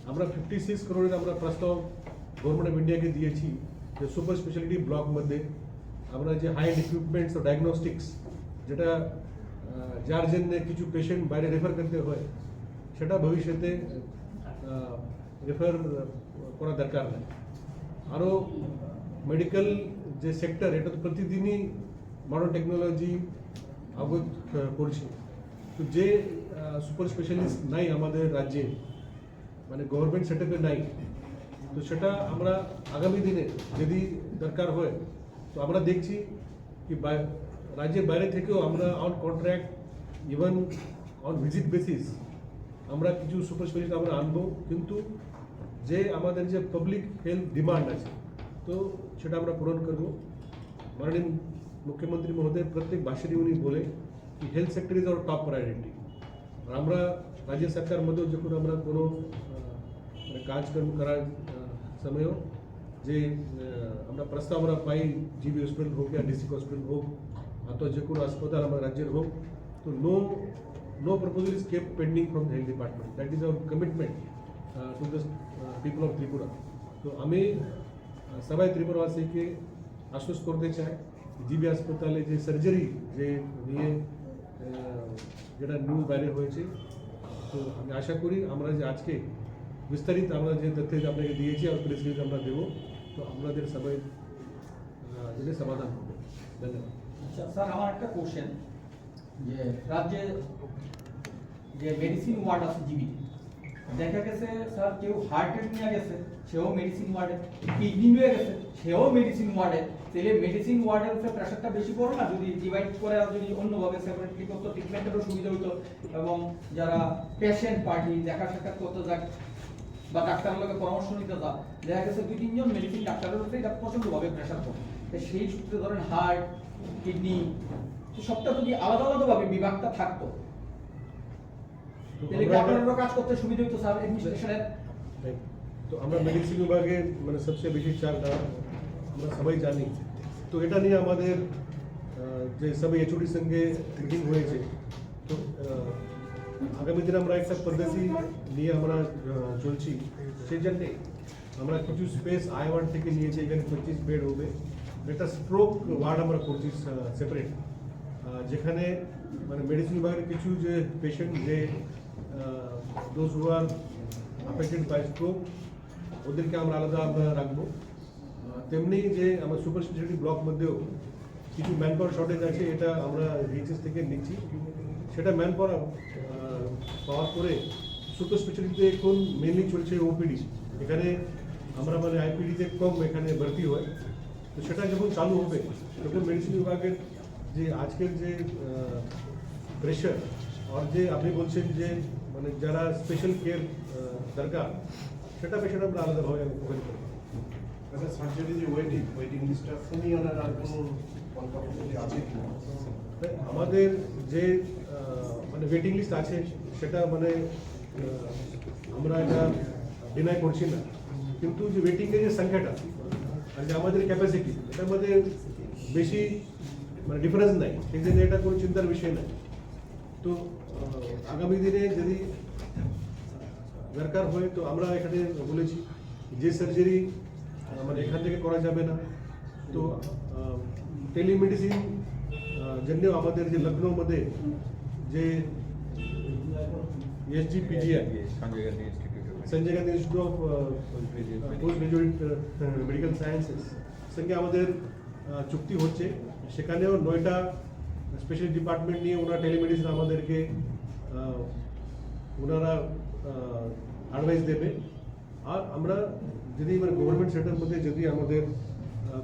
আমরা 56 করোড়ের আমরা প্রস্তাব গভর্নমেন্ট অফ ইন্ডিয়াকে দিয়েছি যে সুপার স্পেশালিটি ব্লক মধ্যে আমরা যে হাই এন্ড ইকুইপমেন্টস ও ডায়াগনস্টিক্স যেটা যার জন্য কিছু পেশেন্ট বাইরে রেফার করতে হয় সেটা ভবিষ্যতে রেফার করা দরকার নেই। আরও মেডিকেল যে সেক্টর এটা তো প্রতিদিনই মডার্ন টেকনোলজি অগ্রগতি করছে। তো যে সুপার স্পেশালিস্ট নাই আমাদের রাজ্যে, মানে গভর্নমেন্ট সেটআপে নাই, তো সেটা আমরা আগামী দিনে যদি দরকার হয় তো আমরা দেখছি কি রাজ্যের বাইরে থেকেও আমরা on contract even on visit basis আমরা কিছু সুপার স্পেশালিস্ট আমরা আনবো, কিন্তু যে আমাদের যে পাবলিক হেলথ ডিমান্ড আছে তো সেটা আমরা পূরণ করবো। মাননীয় মুখ্যমন্ত্রী মহোদয় প্রত্যেক ভাষণে উনি বলে কি health sector is our top priority. আর আমরা রাজ্য সরকার মধ্যেও যখন আমরা কোনো কাজকর্ম করার সময়ও যে আমরা প্রস্তাব আমরা পাই জিবি হসপিটাল হোক या ডিস্ট্রিক্ট হসপিটাল হোক অথবা যে কোনো হাসপাতাল আমার রাজ্যের হোক, তো no proposal is kept pending from the health department. That is our commitment to the people of Tripura. তো আমি সবাই ত্রিপুরাবাসীকে আশ্বস্ত করতে চাই জিবি হাসপাতালে যে সার্জারি যে নিয়ে যেটা নিউজ বাইরে হয়েছে, তো আমি আশা করি আমরা যে আজকে বিস্তারিত আমরা যে তথ্য আপনাকে দিয়েছি আর প্রেস রিলিজ আমরা দেবো, তো আপনাদের সবাই যদি সমাধান হবে। ধন্যবাদ। আচ্ছা স্যার, আমার একটা কোশ্চেন, যে রাজ্যে যে মেডিসিন ওয়ার্ড আছে জিবি, দেখা গেছে স্যার কেউ হার্টের নিয়ে গেছে সেও মেডিসিন ওয়ার্ডে, কিডনি নিয়ে গেছে সেও মেডিসিন ওয়ার্ডে, তাহলে মেডিসিন ওয়ার্ডের উপরে প্রেশারটা বেশি পড়ে না? যদি ডিভাইড করে আর যদি অন্যভাবে সেপারেটলি করতো ট্রিটমেন্টেরও সুবিধা হতো, এবং যারা পেশেন্ট পার্টি দেখা সাক্ষাৎ করতে যাক বা ডাক্তারের লোকের পরামর্শ নিতে যা, দেখা গেছে 2-3 জন মেডিসিন ডাক্তারের উপরে এটা প্রচণ্ডভাবে প্রেশার পড়ে। তো সেই সূত্রে ধরেন হার্ট, কিডনি, সবটা যদি আলাদা আলাদাভাবে বিভাগটা থাকতো তাহলে কি আপনাদেরও কাজ করতে সুবিধা হতো স্যার অ্যাডমিনিস্ট্রেশনের? তো আমরা মেডিসিন বিভাগে মানে সবচেয়ে বেশি চাল আমরা সবাই জানি। তো এটা নিয়ে আমাদের যে সবাই এইচওডির সঙ্গে মিটিং হয়েছে, তো আগামী দিনে আমরা একটা পদ্ধতি নিয়ে আমরা চলছি। সেই জন্যে আমরা কিছু স্পেস আই1 থেকে নিয়েছি, এখানে 25 বেড হবে। একটা স্ট্রোক ওয়ার্ড আমরা করছি সেপারেট, যেখানে মানে মেডিসিন বিভাগের কিছু যে পেশেন্ট যে those who are affected by stroke ওদেরকে আমরা আলাদা আমরা রাখবো। তেমনি যে আমার সুপার স্পেশালিটি ব্লক মধ্যেও কিছু ম্যান পাওয়ার শর্টেজ আছে, এটা আমরা রিচেস থেকে নিচ্ছি। সেটা ম্যান পাওয়ার পাওয়ার পরে সুপার স্পেশালিটিতে এখন মেনলি চলছে ওপিডি, এখানে আমরা মানে আইপিডিতে কম এখানে ভর্তি হয়। তো সেটা যখন চালু হবে তখন মেডিসিন বিভাগের যে আজকের যে প্রেশার আর যে আপনি বলছেন যে মানে যারা স্পেশাল কেয়ার দরকার সেটা পেশেন্ট আমরা আলাদাভাবে প্রোভাইড করব। আচ্ছা, সার্জারি যে ওয়েটিং লিস্টটা শুনি ওনার আর কোনো পরিকল্পনা আছে কি? আমাদের যে মানে ওয়েটিং লিস্ট আছে সেটা মানে আমরা এটা ডিনাই করছি না, কিন্তু যে ওয়েটিংয়ের যে সংখ্যাটা আর যে আমাদের ক্যাপাসিটি এটার মধ্যে বেশি মানে ডিফারেন্স নাই, সেই জন্য এটা কোনো চিন্তার বিষয় নাই। তো আগামী দিনে যদি দরকার হয় তো আমরা এখানে বলেছি যে সার্জারি মানে এখান থেকে করা যাবে না, তো টেলিমেডিসিন জন্যেও আমাদের যে লখনৌ মধ্যে যে SGPGI Sanjay Gandhi institute of post graduate medical sciences সঙ্গে আমাদের চুক্তি হচ্ছে, সেখানেও 9টা স্পেশাল ডিপার্টমেন্ট নিয়ে ওনারা টেলিমেডিসিন আমাদেরকে ওনারা অ্যাডভাইস দেবে। আর আমরা যদি মানে গভর্নমেন্ট সেক্টরের মধ্যে যদি আমাদের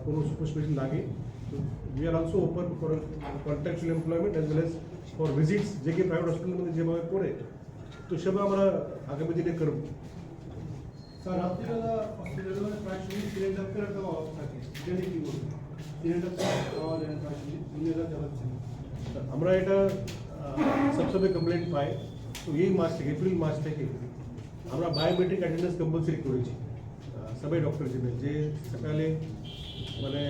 কোনো সুপার স্পেশাল লাগে তো we are also open for contractual employment as well as for visits যে কি প্রাইভেট হসপিটালের মধ্যে যেভাবে করে তো সেভাবে আমরা আগামী দিনে করব। স্যার রাত্রিবেলা হসপিটালে প্রায় সময় সিলিন্ডারের একটা অভাব থাকে, এটা কি বলবেন? সিলিন্ডার পাওয়া যায় না প্রায় সময়, ইঞ্জিনিয়াররা চালাচ্ছেন। আমরা এটা সবসময় কমপ্লেন্ট পাই, তো এই মাস থেকে এপ্রিল মাস থেকে আমরা বায়োমেট্রিক অ্যাটেন্ডেন্স কম্পালসারি করেছি সবাই ডক্টর জন্য। যে সকালে মানে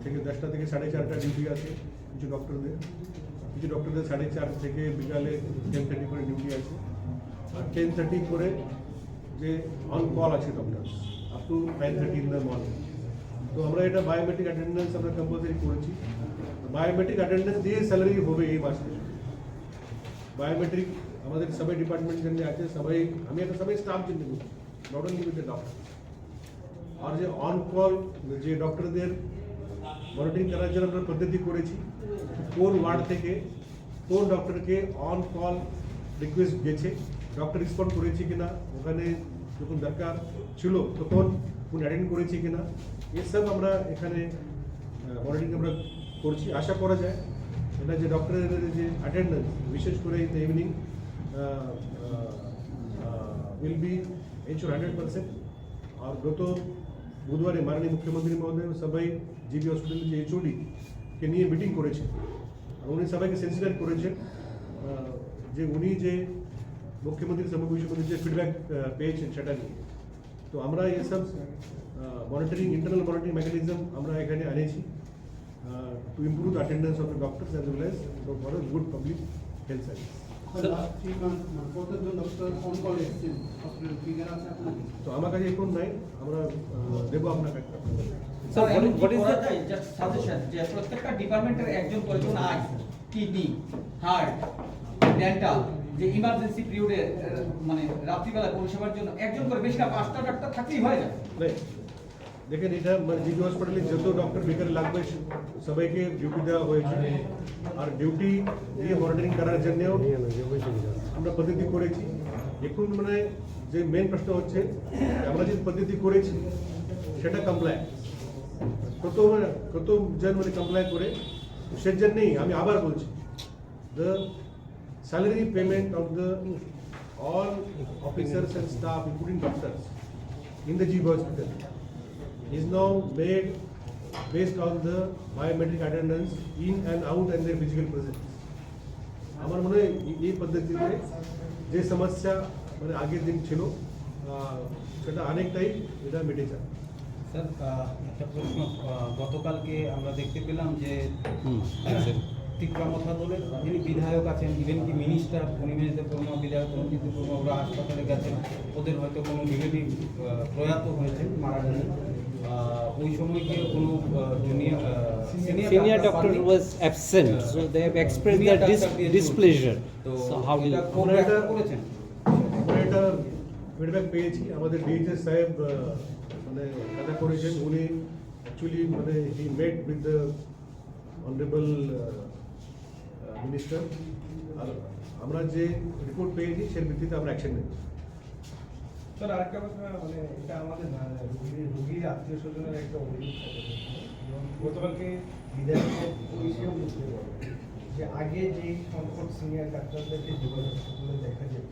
থেকে 10টা থেকে 4:30 ডিউটি আছে কিছু ডক্টরদের, 4:30 থেকে বিকালে 10:30 করে ডিউটি আছে, আর 10:30 করে যে অন কল আছে doctor up to 9:30 in the morning. তো আমরা এটা বায়োমেট্রিক অ্যাটেন্ডেন্স আমরা কম্পালসারি করেছি। বায়োমেট্রিক অ্যাটেন্ডেন্স দিয়ে স্যালারি হবে এই মাস থেকে। বায়োমেট্রিক আমাদের সবাই ডিপার্টমেন্ট জন্য আছে, সবাই আমি একটা সবাই স্টাফ জন্য not only with the doctor. আর যে অন কল যে ডক্টরদের মনিটরিং করার জন্য আমরা পদ্ধতি করেছি, কোন ওয়ার্ড থেকে কোন ডক্টরকে অন কল রিকোয়েস্ট গেছে, ডক্টর রেসপন্ড করেছে কিনা, ওখানে যখন দরকার ছিল তখন কোন অ্যাটেন্ড করেছে কিনা, এসব আমরা এখানে মনিটরিং আমরা করছি। আশা করা যায় এটা যে ডক্টরের যে অ্যাটেন্ডেন্স বিশেষ করে in the evening will be ensure 100%। আর গত বুধবারে মাননীয় মুখ্যমন্ত্রী মহোদয় সবাই জিবি হসপিটালের যে এইচওডি কে নিয়ে মিটিং করেছে, আর উনি সবাইকে সেন্সিটাইজ করেছেন যে উনি যে মুখ্যমন্ত্রীর সমাবেশের যে ফিডব্যাক পেয়েছেন সেটা নিয়ে। তো আমরা এসব মনিটরিং ইন্টারনাল মনিটরিং মেকানিজম আমরা এখানে আনেছি to improve the attendance of the doctors as well as for a good public health service. কতজন ডক্টর ফোন কল এসেছেন হসপিটাল ফিগার আছে আপনার? তো আমার কাছে এখন নাই, আমরা দেবো আপনাকে। Sir, what is the just suggestion যে প্রত্যেকটা ডিপার্টমেন্টের একজন করে যেমন আই, কিডনি, হার্ট, ডেন্টাল যে ইমার্জেন্সি পিরিয়ডে মানে রাত্রিবেলা পরিষেবার জন্য একজন করে, বেশি না 5টা ডাক্তার থাকলেই হয়ে যায়। দেখেন এটা মানে জিবি হসপিটালে যত ডক্টর বেকার লাগবে সবাইকে ডিউটি দেওয়া হয়েছে, আর ডিউটি দিয়ে মনিটরিং করার জন্যও আমরা পদ্ধতি করেছি। এখন মানে যে মেন প্রশ্ন হচ্ছে আমরা যে পদ্ধতি করেছি সেটা কমপ্লায়েন্স কতজন মানে কমপ্লাই করে, সে জন্যই আমি আবার বলছি the salary payment of the all officers and staff including doctors in the GB hospital is now made based on the biometric attendance in and out and their physical presence. আমার মনে হয় এই পদ্ধতিতে যে সমস্যা মানে আগের দিন ছিল সেটা অনেকটাই এটা মিটে যায়। স্যার একটা প্রশ্ন, গতকালকে আমরা দেখতে পেলাম যে তিক্রমথা দলের যিনি বিধায়ক আছেন, ইভেন কি মিনিস্টার অনিমেষদের পরমা বিধায়ক রঞ্জিত পরমা, ওরা হাসপাতালে গেছেন, ওদের হয়তো কোনো রিলেটিভ প্রয়াত হয়েছে, মারা গেছেন। ওই সময় কি কোনো senior doctor was absent, so they have expressed their displeasure. তো So how will এটা খুব এটা- ব্যাখ্যা করেছেন? আমরা এটা ফিডব্যাক পেয়েছি, আমাদের ডিএইচএস সাহেব মানে কথা করেছেন, উনি অ্যাকচুয়ালি মানে he met with the honourable minister, আর আমরা যে রিপোর্ট পেয়েছি সেই ভিত্তিতে আমরা অ্যাকশন নেব। স্যার আরেকটা কথা, মানে এটা আমাদের রোগীর আত্মীয় স্বজনের একটা অভিযোগ থাকে। এবং গতকালকে বিধায়ক পুলিশেও বুঝতে পারে যে আগে যেই সংকট সিনিয়র ডাক্তারদেরকে যোগাযোগ করলে দেখা যেত,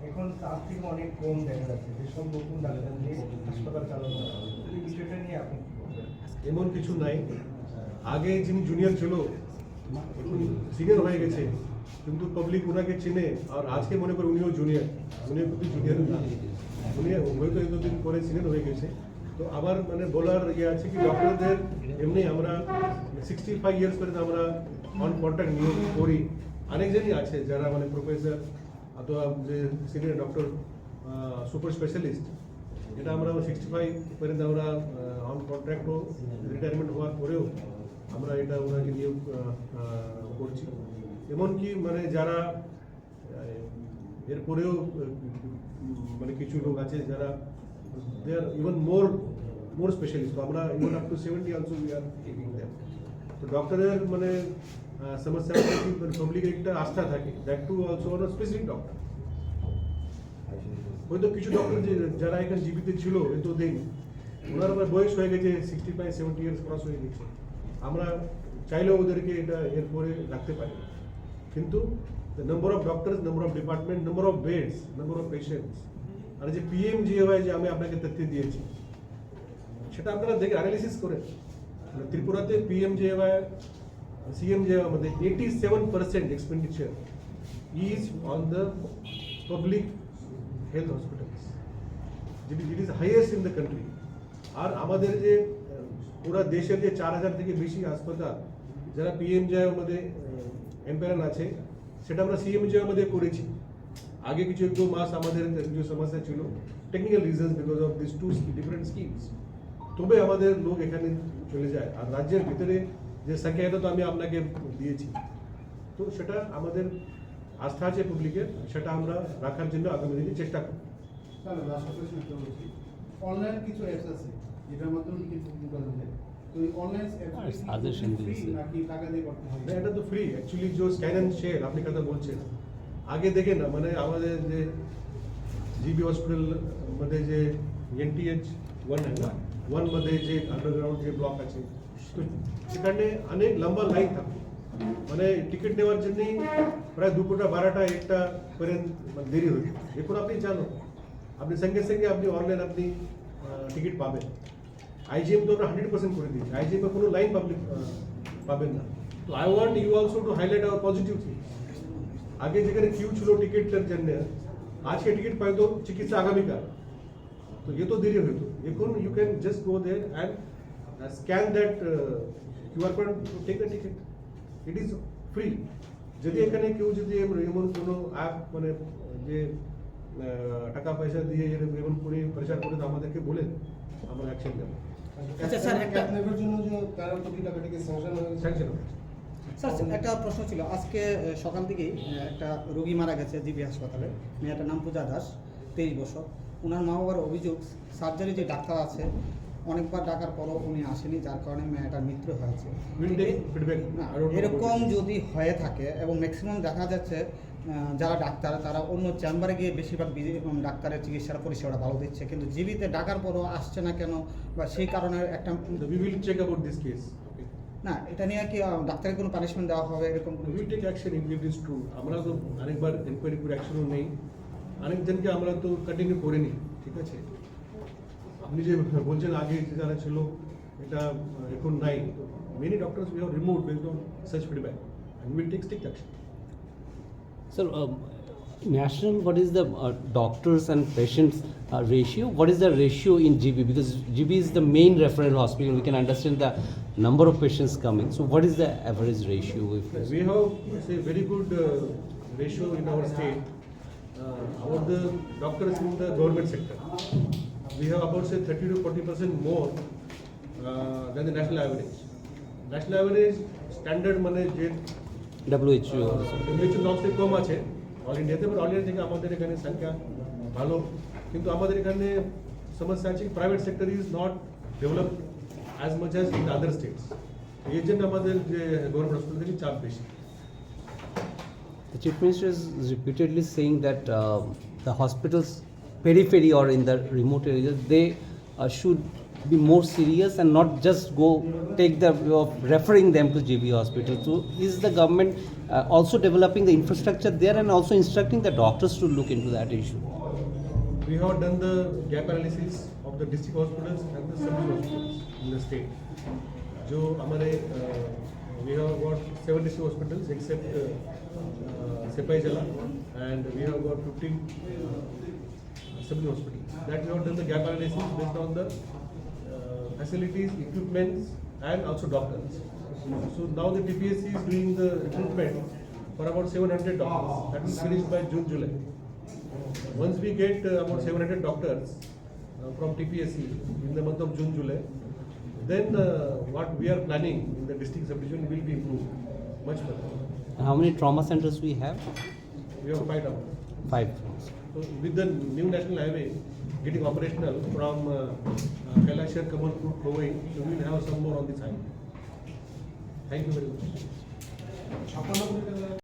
এখন তার থেকে অনেক কম দেখা যাচ্ছে, যেসব নতুন ডাক্তার নিয়ে হাসপাতাল চালানো হয়। এই বিষয়টা নিয়ে আপনি কি বলবেন? এমন কিছু নাই, আগে যিনি জুনিয়র ছিল সিনিয়র হয়ে গেছে, কিন্তু পাবলিক ওনাকে চেনে, আর আজকে মনে করে উনিও জুনিয়র, উনিও কিন্তু জুনিয়র না, উনি হয়তো এতদিন পরে সিনিয়র হয়ে গেছে। তো আবার মানে বলার ইয়ে আছে কি ডক্টরদের এমনি আমরা 65 ইয়ার্স পর্যন্ত আমরা অন কন্ট্রাক্ট নিয়োগ করি। অনেকজনই আছে যারা মানে প্রফেসর অথবা যে সিনিয়র ডক্টর সুপার স্পেশালিস্ট, এটা আমরা 65 পর্যন্ত আমরা অন কন্ট্রাক্টও রিটায়ারমেন্ট হওয়ার পরেও আমরা এটা ওনাকে নিয়োগ করছি। এমনকি মানে যারা এরপরেও মানে কিছু লোক আছে যারা দে আর ইভেন মোর স্পেশালিস্ট, আমরা even up to 70 also we are taking them. তো ডক্টরের মানে समस्या होती है कि पब्लिक एक आस्था থাকে that too also on specific doctor হয়তো কিছু ডক্টর যারা এখানে জীবিত ছিল এত দিন ওনার আবার বয়স হয়ে গেছে 65-70 ইয়ার্স ক্রস হয়ে গেছে আমরা চাইলেও ওদেরকে এটা এরপরে রাখতে পারি না। কিন্তু number of doctors number of department number of beds number of patients আর যে পিএমজিএওয়াই যে আমি আপনাকে তথ্য দিয়েছি সেটা আপনারা দেখে অ্যানালিসিস করেন ত্রিপুরাতে পিএমজিএওয়াই CMJY मध्ये 87% expenditure is on the public health hospitals. It is highest in the country. আর আমাদের যে পুরো দেশের যে 4000 থেকে বেশি হাসপাতাল যারা পিএমজেআই मध्ये এমপ্যানেল আছে সেটা আমরা সিএমজেআই मध्ये করেছি আগে কিছু এক দু মাস আমাদের যে সমস্যা ছিল technical reasons because of this two different schemes তবে আমাদের লোক এখানে চলে যায় আর রাজ্যের ভিতরে যে সংখ্যা এটা তো আমি আপনাকে দিয়েছি তো সেটা আমাদের আস্থা আছে পাবলিকের সেটা আমরা রাখার জন্য আগামী দিনে চেষ্টা করব স্যার লাস্ট কোশ্চেন একটা বলছি অনলাইন কিছু অ্যাপস আছে যেটার মাধ্যমে টিকিট বুকিং করা যায় তো এই অনলাইন অ্যাপস suggestion ফ্রি দিয়েছে। নাকি টাকা দিয়ে করতে হবে না এটা তো ফ্রি অ্যাকচুয়ালি যে স্ক্যান অ্যান্ড শেয়ার আপনি কথা বলছেন আগে দেখেন না মানে আমাদের যে জিবি হসপিটাল मध्ये যে NTH 1 मध्ये যে আন্ডারগ্রাউন্ড যে ব্লক আছে তো সেখানে অনেক লম্বা লাইন থাকে মানে টিকিট নেওয়ার জন্য প্রায় 2টা 12টা 1টা পর্যন্ত মানে দেরি হয়ে যায় এখন আপনি জানো আপনি সঙ্গে সঙ্গে আপনি অনলাইন আপনি টিকিট পাবেন আইজিএম তো আমরা 100% করে দিয়েছি আইজিএম এ কোনো লাইন পাবলিক পাবেন না তো I want you also to highlight our positive thing আগে যেখানে কিউ ছিল টিকিটের জন্য আজকে টিকিট পাই তো চিকিৎসা আগামীকাল তো ये तो देरी হতো এখন you can just go there and scan that QR code to take the ticket it is free যদি এখানে কেউ যদি এমন কোনো অ্যাপ মানে যে টাকা পয়সা দিয়ে এমন করে প্রচার করে তো আমাদেরকে বলেন আমরা অ্যাকশন নেব আচ্ছা স্যার একটা নেবার জন্য যে 13 কোটি টাকা থেকে স্যাংশন হয়েছে স্যাংশন স্যার একটা প্রশ্ন ছিল আজকে সকাল থেকেই একটা রোগী মারা গেছে জিবি হাসপাতালে মেয়েটার নাম পূজা দাস 23 বছর ওনার মা বাবার অভিযোগ সার্জারি যে ডাক্তার আছে অনেকবার ডাকার পরও উনি আসেনি যার কারণে মেয়েটার মৃত্যু হয়েছে উইল টেক ফিডব্যাক না এরকম যদি হয়ে থাকে এবং ম্যাক্সিমাম দেখা যাচ্ছে যারা ডাক্তার তারা অন্য চেম্বারে গিয়ে বেশিরভাগ ডাক্তারের চিকিৎসার পরিষেবাটা ভালো দিচ্ছে কিন্তু জীবিতে ডাকার পরও আসছে না কেন বা সেই কারণে একটা we will check about this case না এটা নিয়ে কি ডাক্তারের কোনো পানিশমেন্ট দেওয়া হবে এরকম কোনো will take action if it is true আমরা তো অনেকবার এনকোয়ারি করে অ্যাকশনও নেই অনেকজনকে আমরা তো কন্টিনিউ করিনি ঠিক আছে আপনি যে বলছেন আগে যারা ছিল এটা এখন নাই many doctors we have removed based on such feedback and will take strict action Sir, national, what is the doctors and patients ratio? What is the ratio in GB? Because GB is the main referral hospital. We can understand the number of patients coming. So, what is the average ratio? We have say very good ratio in our state. About the doctors in the government sector, we have about say 30 to 40% more than the national average. National average standard মানে যে WHO. WHO norms থেকে কম আছে all ইন্ডিয়াতে but all India থেকে আমাদের এখানে সংখ্যা ভালো কিন্তু আমাদের এখানে সমস্যা আছে private sector is not develop as much as in other states এই জন্য আমাদের যে গভর্নমেন্ট হসপিটাল থেকে চাপ বেশি The Chief Minister is repeatedly saying that the hospitals periphery or in the remote areas, they should be more serious and not just go take the way of referring them to GB hospital. So is the government also developing the infrastructure there and also instructing the doctors to look into that issue? We have done the gap analysis of the district hospitals and the sub hospitals in the state. जो हमारे we have got 7 district hospitals except Sepai Jala and we have got 15 sub hospitals. That we have done the gap analysis based on the facilities, equipments and also doctors. So now the TPSC is doing the recruitment for about 700 doctors. That will finish by June, July. Once we get about 700 doctors from TPSC in the month of June, July, then what we are planning in the district subdivision will be improved much better. And how many trauma centers we have? We have 5 now. 5. So with the new national highway getting operational from Kailashar, Kamalpur, Kovai, so we will have some more on this highway. Thank you very much. 56 কোটি টাকা